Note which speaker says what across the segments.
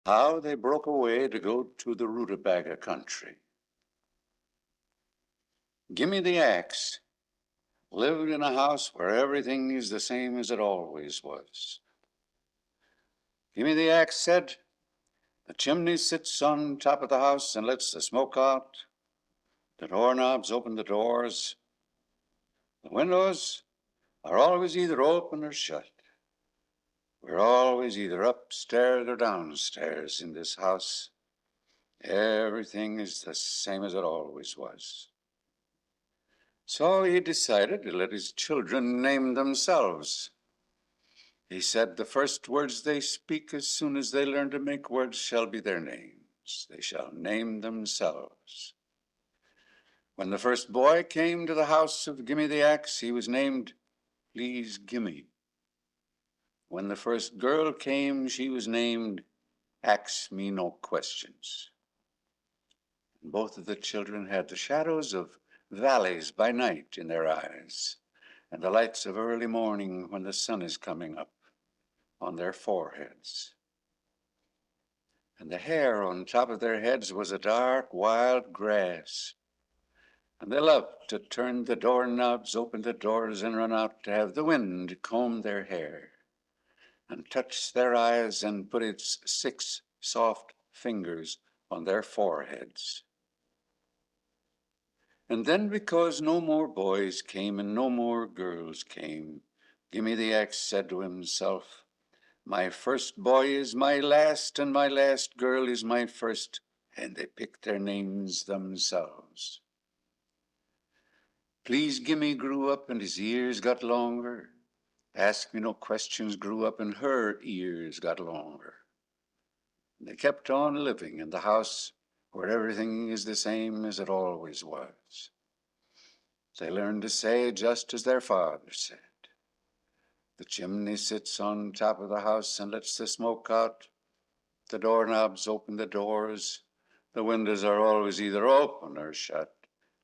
Speaker 1: how they broke away to go to the Rootabaga country. Gimme the Axe lived in a house where everything is the same as it always was. Gimme the Axe said, the chimney sits on top of the house and lets the smoke out. The doorknobs open the doors. The windows are always either open or shut. We're always either upstairs or downstairs in this house. Everything is the same as it always was. So he decided to let his children name themselves. He said, the first words they speak as soon as they learn to make words shall be their names. They shall name themselves. When the first boy came to the house of Gimme the Axe, he was named Please Gimme. When the first girl came, she was named Ax Me No Questions. And both of the children had the shadows of valleys by night in their eyes, and the lights of early morning when the sun is coming up on their foreheads. And the hair on top of their heads was a dark, wild grass. And they loved to turn the doorknobs, open the doors, and run out to have the wind comb their hair and touch their eyes and put its 6 soft fingers on their foreheads. And then, because no more boys came and no more girls came, Gimme the Axe said to himself, my first boy is my last, and my last girl is my first, and they picked their names themselves. Please Gimme grew up and his ears got longer. Ask Me No Questions grew up and her ears got longer. They kept on living in the house where everything is the same as it always was. They learned to say just as their father said. The chimney sits on top of the house and lets the smoke out. The doorknobs open the doors. The windows are always either open or shut.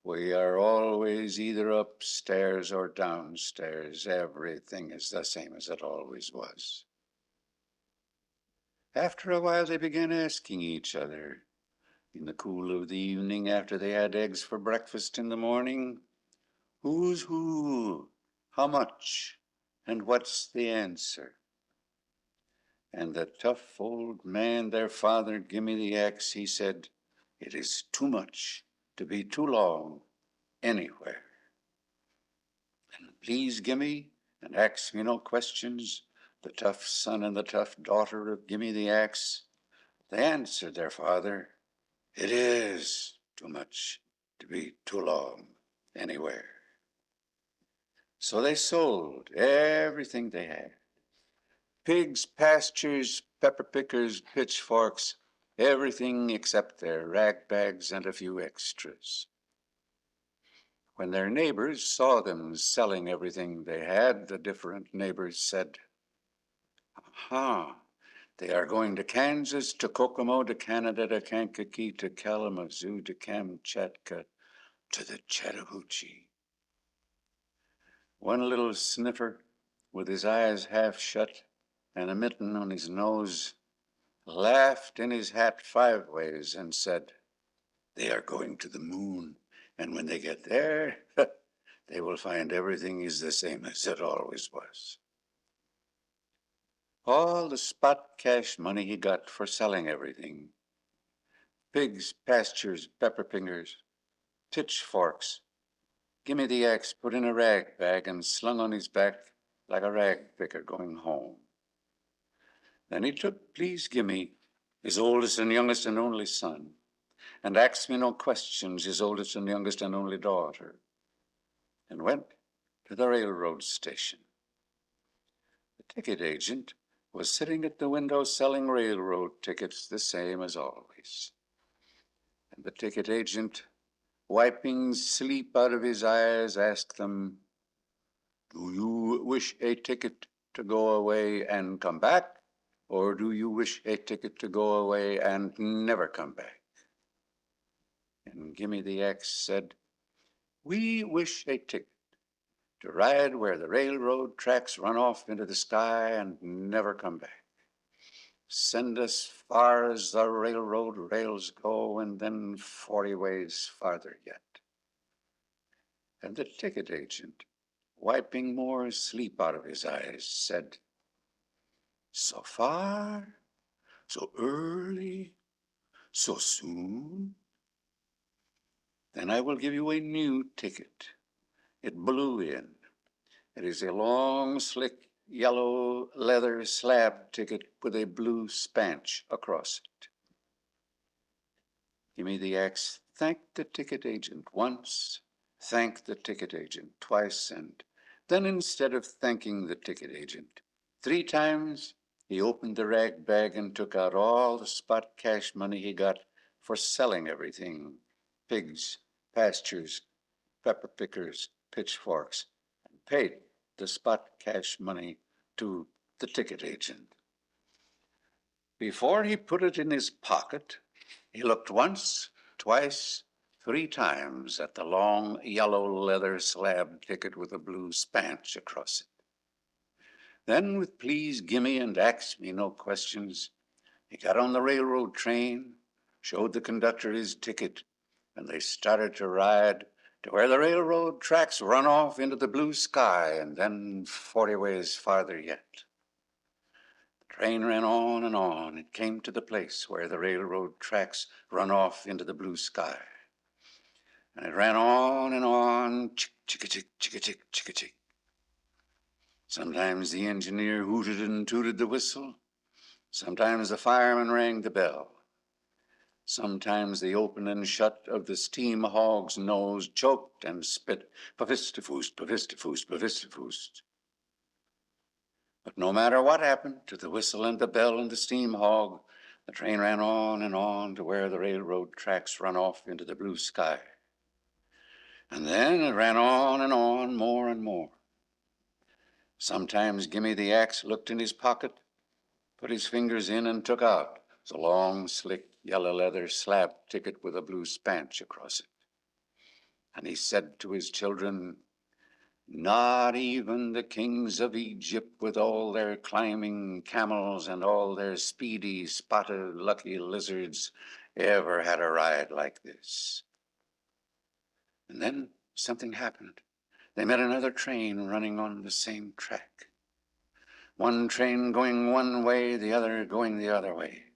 Speaker 1: We are always either upstairs or downstairs. Everything is the same as it always was. After a while, they began asking each other, in the cool of the evening after they had eggs for breakfast in the morning, who's who, how much, and what's the answer? And the tough old man, their father, Gimme the Axe, he said, it is too much to be too long anywhere. And please Gimme, and Ax Me No Questions, the tough son and the tough daughter of Gimme the Axe, they answered their father, it is too much to be too long anywhere. So they sold everything they had. Pigs, pastures, pepper pickers, pitchforks, everything except their rag bags and a few extras. When their neighbors saw them selling everything they had, the different neighbors said, aha, they are going to Kansas, to Kokomo, to Canada, to Kankakee, to Kalamazoo, to Kamchatka, to the Chattahoochee. One little sniffer, with his eyes half shut and a mitten on his nose, laughed in his hat 5 ways and said, they are going to the moon, and when they get there, they will find everything is the same as it always was. All the spot cash money he got for selling everything, pigs, pastures, pepper pickers, pitchforks, Gimme the Axe put in a rag bag and slung on his back like a rag picker going home. Then he took Please Gimme, his oldest and youngest and only son, and Ax Me No Questions, his oldest and youngest and only daughter, and went to the railroad station. The ticket agent was sitting at the window selling railroad tickets the same as always. And the ticket agent, wiping sleep out of his eyes, asked them, do you wish a ticket to go away and come back, or do you wish a ticket to go away and never come back? And Gimme the Axe said, we wish a ticket to ride where the railroad tracks run off into the sky and never come back. send us far as the railroad rails go, and then 40 ways farther yet. And the ticket agent, wiping more sleep out of his eyes, said, "So far? So early? So soon? Then I will give you a new ticket. It blew in. It is a long, slick, yellow leather slab ticket with a blue spanch across it." Gimme the X thanked the ticket agent once, thanked the ticket agent twice, and then instead of thanking the ticket agent 3 times, he opened the rag bag and took out all the spot cash money he got for selling everything: pigs, pastures, pepper pickers, pitchforks, and paid the spot cash money to the ticket agent. Before he put it in his pocket, he looked once, twice, 3 times at the long yellow leather slab ticket with a blue spanch across it. Then, with please gimme and ax me no questions, he got on the railroad train, showed the conductor his ticket, and they started to ride to where the railroad tracks run off into the blue sky, and then 40 ways farther yet. The train ran on and on. It came to the place where the railroad tracks run off into the blue sky. And it ran on and on, chick, chicka, chick, chicka, chick, chicka, chick. Sometimes the engineer hooted and tooted the whistle. Sometimes the fireman rang the bell. Sometimes the open and shut of the steam hog's nose choked and spit, pafistifoost, pafistifoost, pafistifoost. But no matter what happened to the whistle and the bell and the steam hog, the train ran on and on to where the railroad tracks run off into the blue sky. And then it ran on and on, more and more. Sometimes Gimme the Axe looked in his pocket, put his fingers in and took out the long, slick, yellow leather slab ticket with a blue spanch across it. And he said to his children, "Not even the kings of Egypt, with all their climbing camels and all their speedy, spotted, lucky lizards, ever had a ride like this." And then something happened. They met another train running on the same track. One train going one way, the other going the other way.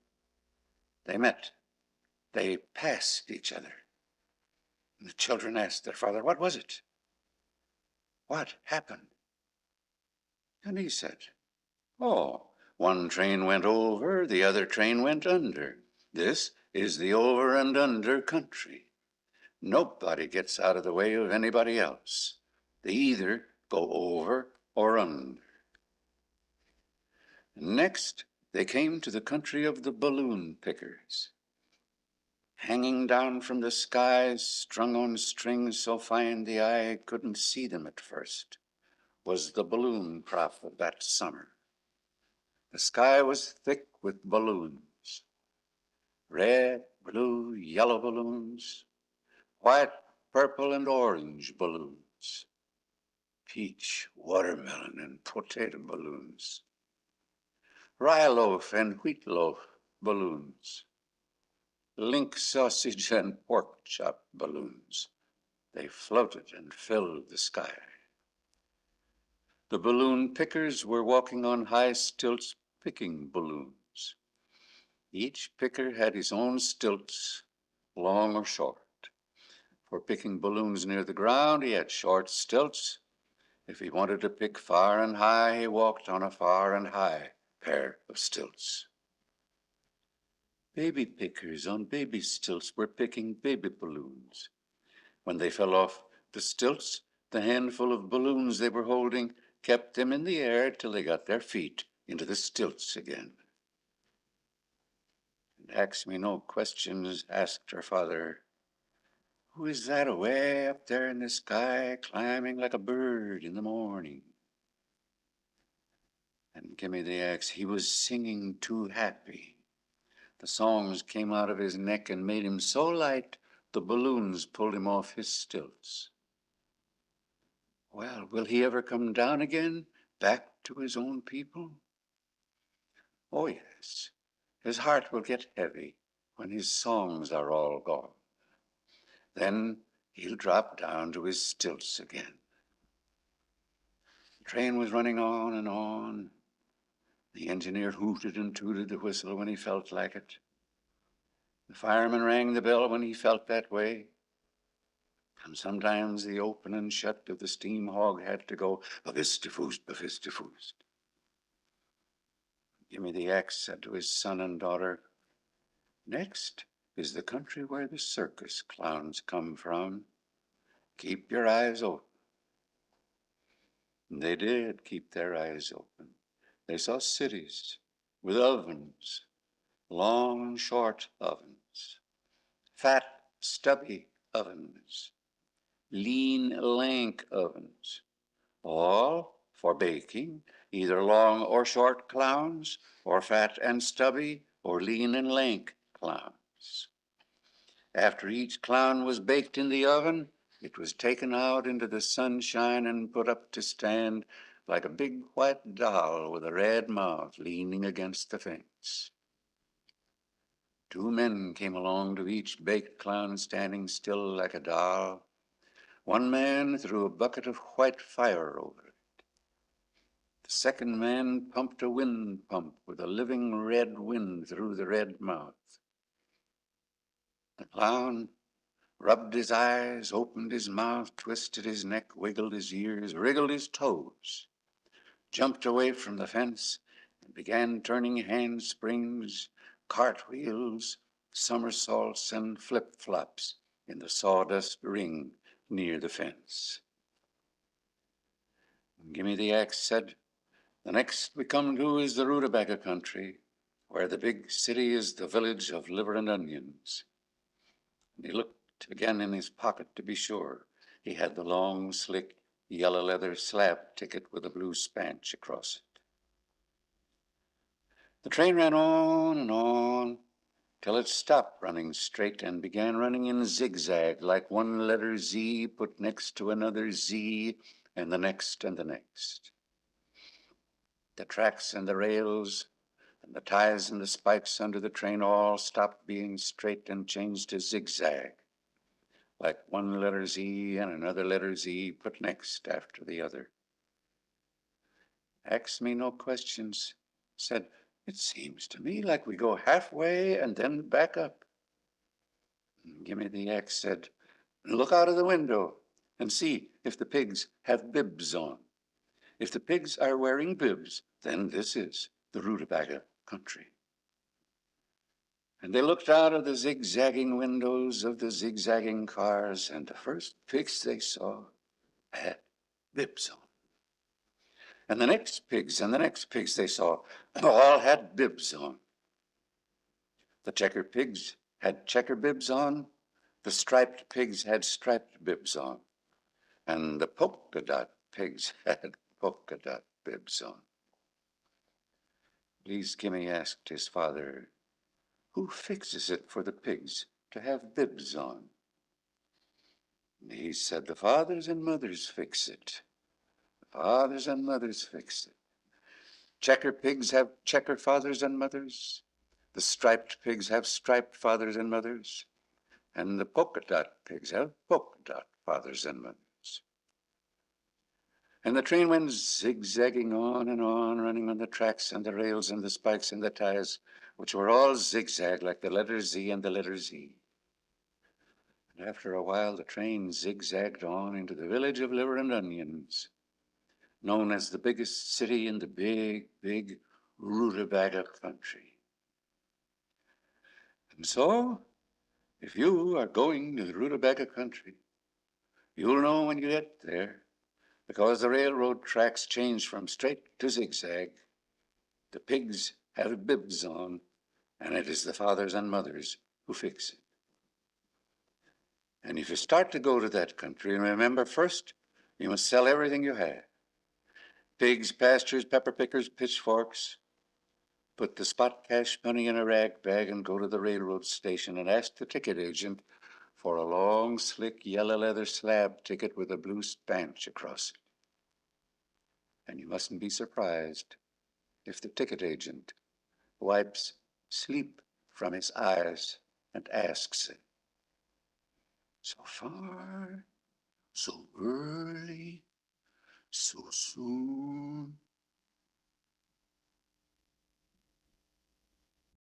Speaker 1: They met. They passed each other. And the children asked their father, "What was it? What happened?" And he said, "Oh, one train went over, the other train went under. This is the over and under country. Nobody gets out of the way of anybody else. They either go over or under." Next, they came to the country of the balloon pickers. Hanging down from the skies, strung on strings so fine the eye couldn't see them at first, was the balloon crop of that summer. The sky was thick with balloons. Red, blue, yellow balloons, white, purple, and orange balloons, peach, watermelon, and potato balloons, rye loaf and wheat loaf balloons, link sausage and pork chop balloons. They floated and filled the sky. The balloon pickers were walking on high stilts picking balloons. Each picker had his own stilts, long or short. For picking balloons near the ground, he had short stilts. If he wanted to pick far and high, he walked on a far and high pair of stilts. Baby pickers on baby stilts were picking baby balloons. When they fell off the stilts, the handful of balloons they were holding kept them in the air till they got their feet into the stilts again. And Ax Me No Questions asked her father, "Who is that away up there in the sky, climbing like a bird in the morning?" And Gimme the Axe, he was singing too happy. The songs came out of his neck and made him so light, the balloons pulled him off his stilts. Well, will he ever come down again, back to his own people? Oh, yes. his heart will get heavy when his songs are all gone. Then he'll drop down to his stilts again. The train was running on and on. The engineer hooted and tooted the whistle when he felt like it. The fireman rang the bell when he felt that way. And sometimes the open and shut of the steam hog had to go, bavista-foost, bavista-foost. Gimme the Axe said to his son and daughter, next is the country where the circus clowns come from. Keep your eyes open. And they did keep their eyes open. They saw cities with ovens, long, short ovens, fat, stubby ovens, lean, lank ovens, all for baking, either long or short clowns, or fat and stubby, or lean and lank clowns. After each clown was baked in the oven, it was taken out into the sunshine and put up to stand like a big white doll with a red mouth leaning against the fence. Two men came along to each baked clown standing still like a doll. One man threw a bucket of white fire over it. The second man pumped a wind pump with a living red wind through the red mouth. The clown rubbed his eyes, opened his mouth, twisted his neck, wiggled his ears, wriggled his toes, jumped away from the fence, and began turning handsprings, cartwheels, somersaults, and flip-flops in the sawdust ring near the fence. Gimme the Axe said, the next we come to is the Rootabaga country, where the big city is the village of liver and onions. And he looked again in his pocket to be sure. He had the long, slick, yellow leather slab ticket with a blue spanch across it. The train ran on and on till it stopped running straight and began running in zigzag, like one letter Z put next to another Z, and the next and the next. The tracks and the rails and the ties and the spikes under the train all stopped being straight and changed to zigzag, like one letter Z and another letter Z put next after the other. Ask me no questions, said, it seems to me like we go halfway and then back up. Gimme the Axe said, look out of the window and see if the pigs have bibs on. If the pigs are wearing bibs, then this is the Rootabaga country. And they looked out of the zigzagging windows of the zigzagging cars, and the first pigs they saw had bibs on. And the next pigs and the next pigs they saw all had bibs on. The checker pigs had checker bibs on, the striped pigs had striped bibs on, and the polka dot pigs had polka dot bibs on. Please Gimme asked his father, who fixes it for the pigs to have bibs on? He said, the fathers and mothers fix it. The fathers and mothers fix it. Checker pigs have checker fathers and mothers. The striped pigs have striped fathers and mothers. And the polka dot pigs have polka dot fathers and mothers. And the train went zigzagging on and on, running on the tracks and the rails and the spikes and the ties, which were all zigzag like the letter Z and the letter Z. And after a while, the train zigzagged on into the village of liver and onions, known as the biggest city in the big, big Rootabaga country. And so, if you are going to the Rootabaga country, you'll know when you get there, because the railroad tracks change from straight to zigzag. The pigs have bibs on, and it is the fathers and mothers who fix it. And if you start to go to that country, remember first, you must sell everything you have. Pigs, pastures, pepper pickers, pitchforks. Put the spot cash money in a rag bag and go to the railroad station and ask the ticket agent for a long, slick, yellow leather slab ticket with a blue spanch across it. And you mustn't be surprised if the ticket agent wipes sleep from his eyes and asks, so far, so early, so soon.